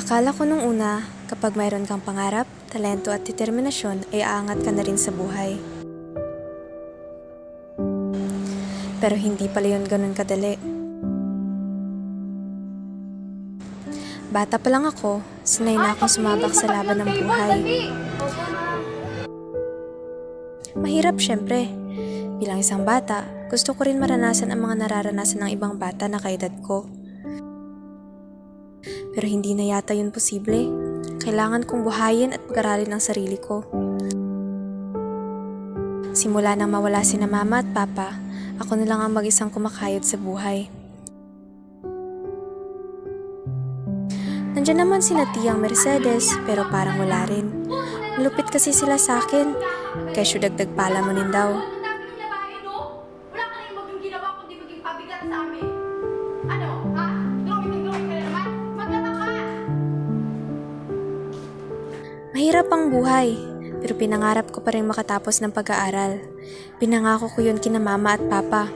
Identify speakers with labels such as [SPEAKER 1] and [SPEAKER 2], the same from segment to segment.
[SPEAKER 1] Akala ko nung una, kapag mayroon kang pangarap, talento at determinasyon ay aangat ka na rin sa buhay. Pero hindi pala yun ganun kadali. Bata pa lang ako, sanay na akong sumabak sa laban ng buhay. Mahirap syempre. Bilang isang bata, gusto ko rin maranasan ang mga nararanasan ng ibang bata na kaedad ko. Pero hindi na yata yun posible. Kailangan kong buhayin at pag-aralin ang sarili ko. Simula nang mawala sina mama at papa, ako na lang ang mag-isang kumakayod sa buhay. Nandiyan naman sina tiyang Mercedes, pero parang wala rin. Malupit kasi sila sa akin, kaya siya dagdag palamunin daw. Mahirap ang buhay, pero pinangarap ko pa rin makatapos ng pag-aaral. Pinangako ko yun kina mama at papa.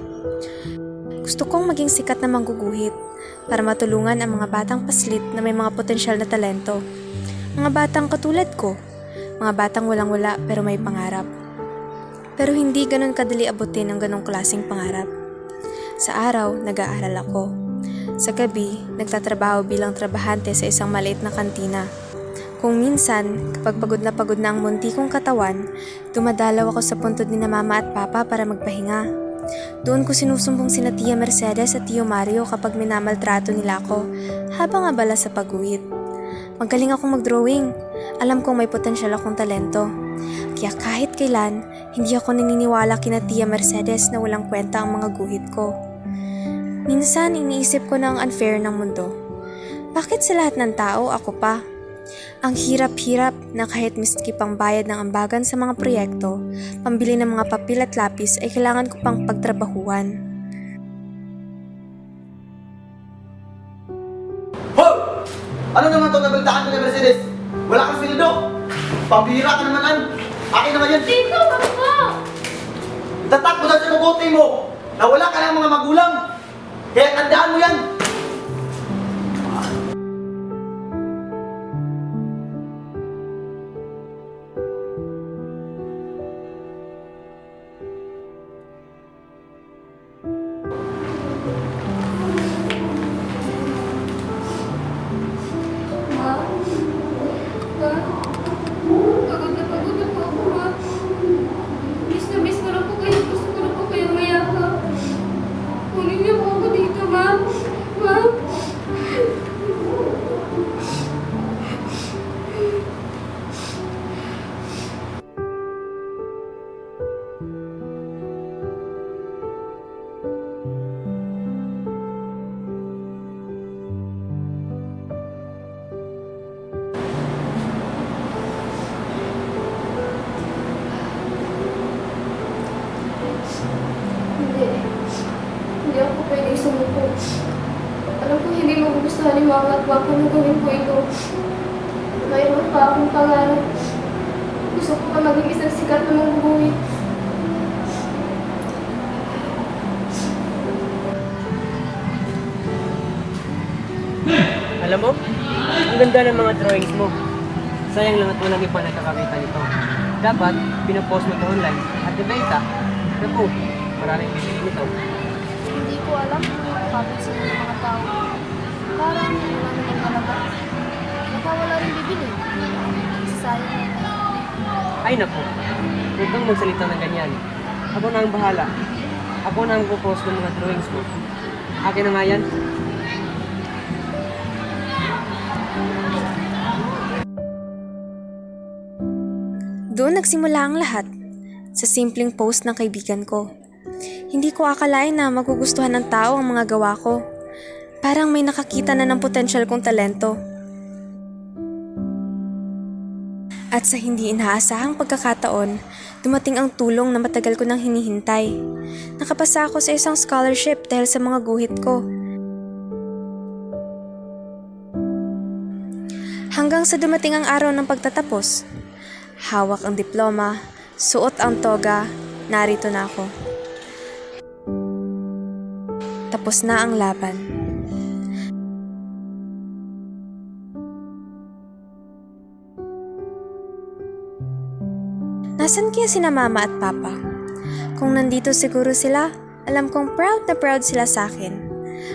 [SPEAKER 1] Gusto kong maging sikat na mangguguhit para matulungan ang mga batang paslit na may mga potensyal na talento. Mga batang katulad ko, mga batang walang-wala pero may pangarap. Pero hindi ganun kadali abutin ang ganong klaseng pangarap. Sa araw, nag-aaral ako. Sa gabi, nagtatrabaho bilang trabahante sa isang maliit na kantina. Kung minsan, kapag pagod na ang munti kong katawan, dumadalaw ako sa puntod ni na mama at papa para magpahinga. Doon ko sinusumbong sina Tia Mercedes at Tio Mario kapag minamaltrato nila ako habang abala sa pagguhit. Magaling akong mag-drawing. Alam kong may potensyal akong talento. Kaya kahit kailan, hindi ako naniniwala kina Tia Mercedes na walang kwenta ang mga guhit ko. Minsan, iniisip ko na ang unfair ng mundo. Bakit sa lahat ng tao ako pa? Ang hirap-hirap na kahit miski pang bayad ng ambagan sa mga proyekto, pambili ng mga papel at lapis ay kailangan ko pang pagtrabahuan.
[SPEAKER 2] Hoy! Ano naman itong nabalitaan ko ni Mercedes? Wala kang sweldo! Pambihira ka naman an! Akin naman yan!
[SPEAKER 3] Tito, wag mo!
[SPEAKER 2] Itatak mo dyan sa kukote mo na wala ka ng mga magulang! Kaya tandaan mo yan!
[SPEAKER 3] Ma? Ma? Pagod na po ako, ma. Miss ko na po kayo. Gusto ko na po kayo mayakap. Kunin niyo po ako dito, ma. Ma? Hindi. Hindi ako pwedeng sumuko. Alam ko hindi magugustuhan ni mama at papa na gawin ko ito. Mayroon pa akong pangarap. Gusto ko pa maging isang sikat na mangguguhit.
[SPEAKER 4] Alam mo, ang ganda ng mga drawings mo. Sayang lang at walang iba nakakakita nito. Dapat, pinapost mo ito online at ibenta. Naku, maraming bibili nito.
[SPEAKER 3] Hindi ko alam kung bakit sila ng mga tao. Parang wala namang talaga. Baka wala rin bibili. Sayang na.
[SPEAKER 4] Ay naku, huwag kang magsalita ng ganyan. Ako na ang bahala. Ako na ang post ng mga drawings mo. Akin na nga yan.
[SPEAKER 1] Doon nagsimula ang lahat, sa simpleng post ng kaibigan ko. Hindi ko akalain na magugustuhan ng tao ang mga gawa ko. Parang may nakakita na ng potensyal kong talento. At sa hindi inaasahang pagkakataon, dumating ang tulong na matagal ko nang hinihintay. Nakapasa ako sa isang scholarship dahil sa mga guhit ko. Hanggang sa dumating ang araw ng pagtatapos. Hawak ang diploma, suot ang toga, narito na ako. Tapos na ang laban. Nasaan kaya sina mama at papa? Kung nandito siguro sila, alam kong proud na proud sila sa akin.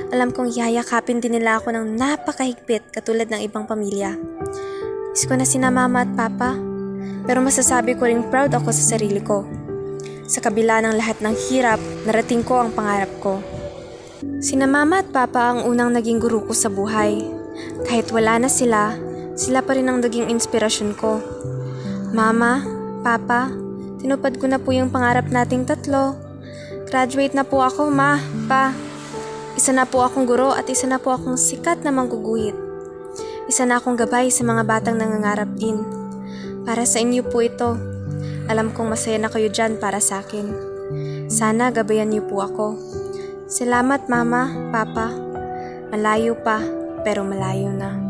[SPEAKER 1] Alam kong yayakapin din nila ako ng napakahigpit katulad ng ibang pamilya. Miss ko na sina mama at papa, pero masasabi ko ring proud ako sa sarili ko. Sa kabila ng lahat ng hirap, narating ko ang pangarap ko. Sina mama at papa ang unang naging guru ko sa buhay. Kahit wala na sila, sila pa rin ang naging inspirasyon ko. Mama, papa, tinupad ko na po yung pangarap nating tatlo. Graduate na po ako, ma, pa. Isa na po akong guro at isa na po akong sikat na mangguguhit. Isa na akong gabay sa mga batang nangangarap din. Para sa inyo po ito. Alam kong masaya na kayo dyan para sa akin. Sana gabayan niyo po ako. Salamat mama, papa. Malayo pa, pero malayo na.